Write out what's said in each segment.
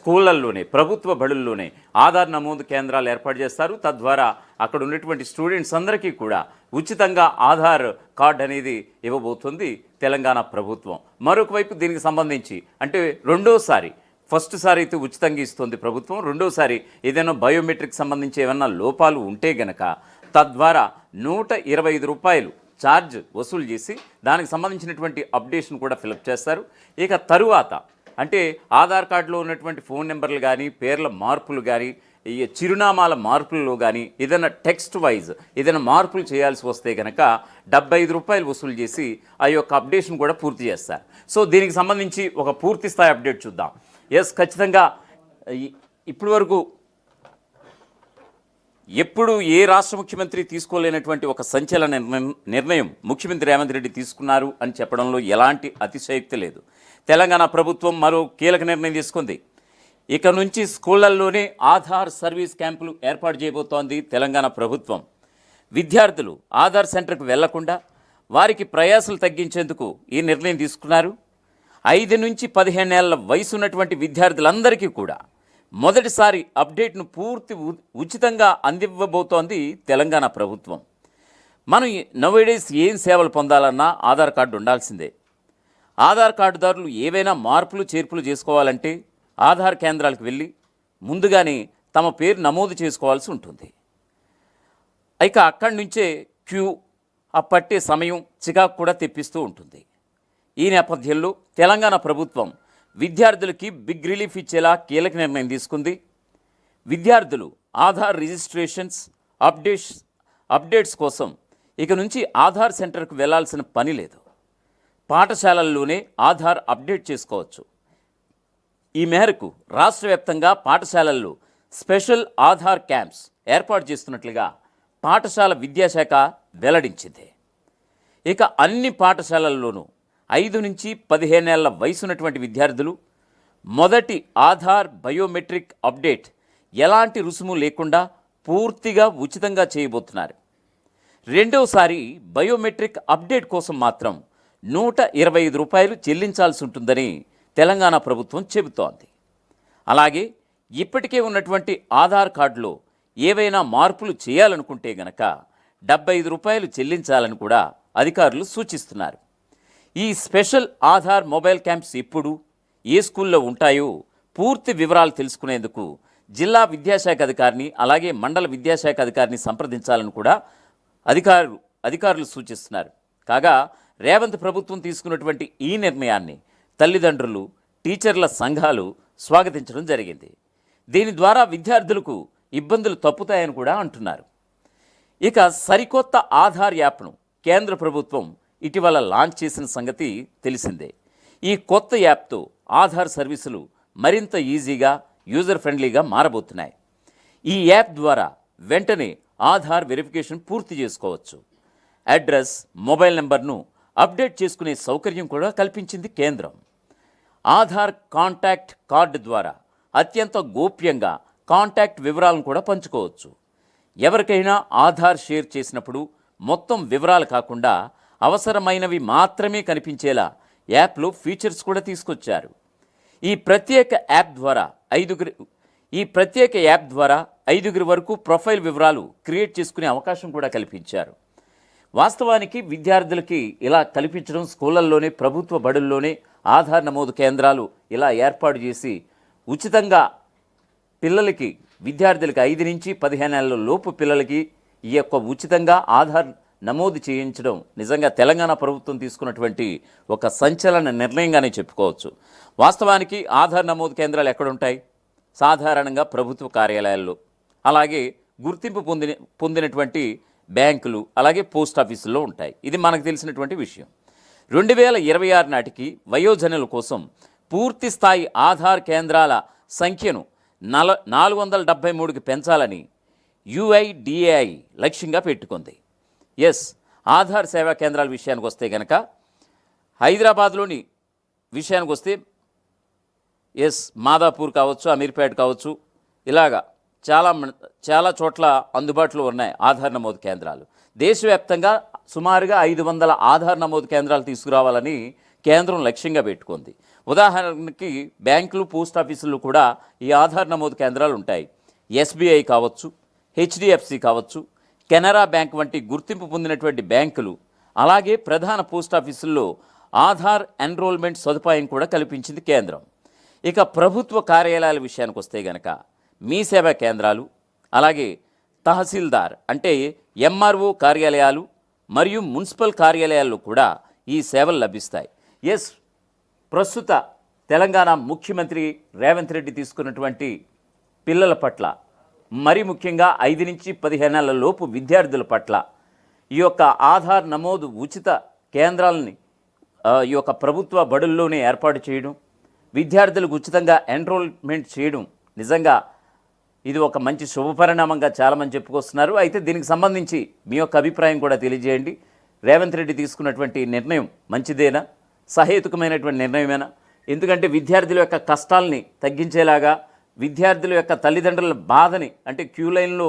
స్కూళ్ళల్లోనే ప్రభుత్వ బడుల్లోనే ఆధార్ నమోదు కేంద్రాలు ఏర్పాటు చేస్తారు. తద్వారా అక్కడ ఉన్నటువంటి స్టూడెంట్స్ అందరికీ కూడా ఉచితంగా ఆధార్ కార్డు అనేది ఇవ్వబోతుంది తెలంగాణ ప్రభుత్వం. మరొక వైపు దీనికి సంబంధించి అంటే రెండోసారి, ఫస్ట్ సారి అయితే ఉచితంగా ఇస్తుంది ప్రభుత్వం, రెండోసారి ఏదైనా బయోమెట్రిక్ సంబంధించి ఏమైనా లోపాలు ఉంటే గనక తద్వారా 125 రూపాయలు ఛార్జ్ వసూలు చేసి దానికి సంబంధించినటువంటి అప్డేషన్ కూడా ఫిలప్ చేస్తారు. ఇక తరువాత అంటే ఆధార్ కార్డులో ఉన్నటువంటి ఫోన్ నెంబర్లు కానీ, పేర్ల మార్పులు కానీ, ఈ చిరునామాల మార్పుల్లో కానీ ఏదైనా టెక్స్ట్ వైజ్ ఏదైనా మార్పులు చేయాల్సి వస్తే కనుక 75 రూపాయలు వసూలు చేసి ఆ యొక్క అప్డేషన్ కూడా పూర్తి చేస్తారు. సో దీనికి సంబంధించి ఒక పూర్తి స్థాయి అప్డేట్ చూద్దాం. ఖచ్చితంగా ఇప్పటి వరకు ఎప్పుడు ఏ రాష్ట్ర ముఖ్యమంత్రి తీసుకోలేనటువంటి ఒక సంచలన నిర్ణయం ముఖ్యమంత్రి రేవంత్ రెడ్డి తీసుకున్నారు అని చెప్పడంలో ఎలాంటి అతిశయోక్తి లేదు. తెలంగాణ ప్రభుత్వం మరో కీలక నిర్ణయం తీసుకుంది. ఇక నుంచి స్కూళ్లల్లోనే ఆధార్ సర్వీస్ క్యాంపులు ఏర్పాటు చేయబోతోంది తెలంగాణ ప్రభుత్వం. విద్యార్థులు ఆధార్ సెంటర్కు వెళ్లకుండా వారికి ప్రయాసాలు తగ్గించేందుకు ఈ నిర్ణయం తీసుకున్నారు. 5 నుంచి 15 ఏళ్ల వయసు ఉన్నటువంటి విద్యార్థులందరికీ కూడా మొదటిసారి అప్డేట్ను పూర్తి ఉచితంగా అందివ్వబోతోంది తెలంగాణ ప్రభుత్వం. మనం నౌడేస్ ఏం సేవలు పొందాలన్నా ఆధార్ కార్డు ఉండాల్సిందే. ఆధార్ కార్డుదారులు ఏవైనా మార్పులు చేర్పులు చేసుకోవాలంటే ఆధార్ కేంద్రాలకు వెళ్ళి ముందుగానే తమ పేరు నమోదు చేసుకోవాల్సి ఉంటుంది. ఇక అక్కడి నుంచే క్యూ పట్టే సమయం చికాకు కూడా తెప్పిస్తూ ఉంటుంది. ఈ నేపథ్యంలో తెలంగాణ ప్రభుత్వం విద్యార్థులకి బిగ్ రిలీఫ్ ఇచ్చేలా కీలక నిర్ణయం తీసుకుంది. విద్యార్థులు ఆధార్ రిజిస్ట్రేషన్స్ అప్డేట్స్ కోసం ఇక నుంచి ఆధార్ సెంటర్కు వెళ్లాల్సిన పని లేదు. పాఠశాలల్లోనే ఆధార్ అప్డేట్ చేసుకోవచ్చు. ఈ మేరకు రాష్ట్ర వ్యాప్తంగా పాఠశాలల్లో స్పెషల్ ఆధార్ క్యాంప్స్ ఏర్పాటు చేస్తున్నట్లుగా పాఠశాల విద్యాశాఖ వెల్లడించింది. ఇక అన్ని పాఠశాలల్లోనూ 5 నుంచి 15 ఏళ్ల వయసు ఉన్నటువంటి విద్యార్థులు మొదటి ఆధార్ బయోమెట్రిక్ అప్డేట్ ఎలాంటి రుసుము లేకుండా పూర్తిగా ఉచితంగా చేయబోతున్నారు. రెండవసారి బయోమెట్రిక్ అప్డేట్ కోసం మాత్రం 125 రూపాయలు చెల్లించాల్సి ఉంటుందని తెలంగాణ ప్రభుత్వం చెబుతోంది. అలాగే ఇప్పటికే ఉన్నటువంటి ఆధార్ కార్డులో ఏవైనా మార్పులు చేయాలనుకుంటే గనక 75 రూపాయలు చెల్లించాలని కూడా అధికారులు సూచిస్తున్నారు. ఈ స్పెషల్ ఆధార్ మొబైల్ క్యాంప్స్ ఎప్పుడు, ఏ స్కూల్లో ఉంటాయో పూర్తి వివరాలు తెలుసుకునేందుకు జిల్లా విద్యాశాఖ అధికారిని అలాగే మండల విద్యాశాఖ అధికారిని సంప్రదించాలని కూడా అధికారులు సూచిస్తున్నారు. కాగా రేవంత్ ప్రభుత్వం తీసుకున్నటువంటి ఈ నిర్ణయాన్ని తల్లిదండ్రులు, టీచర్ల సంఘాలు స్వాగతించడం జరిగింది. దీని ద్వారా విద్యార్థులకు ఇబ్బందులు తప్పుతాయని కూడా అంటున్నారు. ఇక సరికొత్త ఆధార్ యాప్ను కేంద్ర ప్రభుత్వం ఇటీవల లాంచ్ చేసిన సంగతి తెలిసిందే. ఈ కొత్త యాప్తో ఆధార్ సర్వీసులు మరింత ఈజీగా, యూజర్ ఫ్రెండ్లీగా మారబోతున్నాయి. ఈ యాప్ ద్వారా వెంటనే ఆధార్ వెరిఫికేషన్ పూర్తి చేసుకోవచ్చు. అడ్రస్, మొబైల్ నెంబర్ను అప్డేట్ చేసుకునే సౌకర్యం కూడా కల్పించింది కేంద్రం. ఆధార్ కాంటాక్ట్ కార్డు ద్వారా అత్యంత గోప్యంగా కాంటాక్ట్ వివరాలను కూడా పంచుకోవచ్చు. ఎవరికైనా ఆధార్ షేర్ చేసినప్పుడు మొత్తం వివరాలు కాకుండా అవసరమైనవి మాత్రమే కనిపించేలా యాప్లో ఫీచర్స్ కూడా తీసుకొచ్చారు. ఈ ప్రత్యేక యాప్ ద్వారా 5 వరకు ప్రొఫైల్ వివరాలు క్రియేట్ చేసుకునే అవకాశం కూడా కల్పించారు. వాస్తవానికి విద్యార్థులకి ఇలా కల్పించడం, స్కూళ్ళల్లోనే ప్రభుత్వ బడుల్లోనే ఆధార్ నమోదు కేంద్రాలు ఇలా ఏర్పాటు చేసి ఉచితంగా పిల్లలకి, విద్యార్థులకి 5 నుంచి 15 ఏళ్ల లోపు పిల్లలకి ఈ యొక్క ఉచితంగా ఆధార్ నమోదు చేయించడం నిజంగా తెలంగాణ ప్రభుత్వం తీసుకున్నటువంటి ఒక సంచలన నిర్ణయంగానే చెప్పుకోవచ్చు. వాస్తవానికి ఆధార్ నమోదు కేంద్రాలు ఎక్కడుంటాయి? సాధారణంగా ప్రభుత్వ కార్యాలయాల్లో, అలాగే గుర్తింపు పొందినటువంటి బ్యాంకులు, అలాగే పోస్ట్ ఆఫీసుల్లో ఉంటాయి. ఇది మనకు తెలిసినటువంటి విషయం. 2026 నాటికి వయోజనుల కోసం పూర్తి స్థాయి ఆధార్ కేంద్రాల సంఖ్యను 473కి పెంచాలని UIDAI లక్ష్యంగా పెట్టుకుంది. ఆధార్ సేవా కేంద్రాల విషయానికి వస్తే కనుక హైదరాబాద్లోని విషయానికి వస్తే మాదాపూర్ కావచ్చు, అమీర్పేట కావచ్చు, ఇలాగా చాలా చోట్ల అందుబాటులో ఉన్నాయి ఆధార్ నమోదు కేంద్రాలు. దేశవ్యాప్తంగా సుమారుగా 500 ఆధార్ నమోదు కేంద్రాలు తీసుకురావాలని కేంద్రం లక్ష్యంగా పెట్టుకుంది. ఉదాహరణకి బ్యాంకులు, పోస్ట్ ఆఫీసులు కూడా ఈ ఆధార్ నమోదు కేంద్రాలు ఉంటాయి. ఎస్బీఐ కావచ్చు, హెచ్డిఎఫ్సి కావచ్చు, కెనరా బ్యాంక్ వంటి గుర్తింపు పొందినటువంటి బ్యాంకులు, అలాగే ప్రధాన పోస్ట్ ఆఫీసుల్లో ఆధార్ ఎన్రోల్మెంట్ సదుపాయం కూడా కల్పించింది కేంద్రం. ఇక ప్రభుత్వ కార్యాలయాల విషయానికి వస్తే గనక మీ సేవా కేంద్రాలు, అలాగే తహసీల్దార్ అంటే ఎంఆర్ఓ కార్యాలయాలు మరియు మున్సిపల్ కార్యాలయాల్లో కూడా ఈ సేవలు లభిస్తాయి. ప్రస్తుత తెలంగాణ ముఖ్యమంత్రి రేవంత్ రెడ్డి తీసుకున్నటువంటి పిల్లల పట్ల, మరి ముఖ్యంగా 5 నుంచి 15 ఏళ్ల లోపు విద్యార్థుల పట్ల ఈ యొక్క ఆధార్ నమోదు ఉచిత కేంద్రాలని ఈ యొక్క ప్రభుత్వ బడుల్లోనే ఏర్పాటు చేయడం, విద్యార్థులకు ఉచితంగా ఎన్రోల్మెంట్ చేయడం నిజంగా ఇది ఒక మంచి శుభపరిణామంగా చాలామంది చెప్పుకొస్తున్నారు. అయితే దీనికి సంబంధించి మీ యొక్క అభిప్రాయం కూడా తెలియజేయండి. రేవంత్ రెడ్డి తీసుకున్నటువంటి నిర్ణయం మంచిదేనా, సహేతుకమైనటువంటి నిర్ణయమేనా? ఎందుకంటే విద్యార్థుల యొక్క కష్టాలని తగ్గించేలాగా, విద్యార్థుల యొక్క తల్లిదండ్రుల బాధని, అంటే క్యూ లైన్లో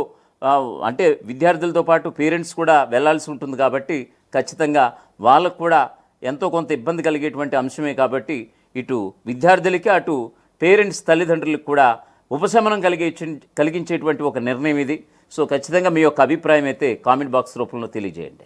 అంటే విద్యార్థులతో పాటు పేరెంట్స్ కూడా వెళ్లాల్సి ఉంటుంది కాబట్టి ఖచ్చితంగా వాళ్ళకు కూడా ఎంతో కొంత ఇబ్బంది కలిగేటువంటి అంశమే కాబట్టి ఇటు విద్యార్థులకి, అటు పేరెంట్స్ తల్లిదండ్రులకు కూడా ఉపశమనం కలిగించేటువంటి ఒక నిర్ణయం ఇది. సో ఖచ్చితంగా మీ యొక్క అభిప్రాయం అయితే కామెంట్ బాక్స్ రూపంలో తెలియజేయండి.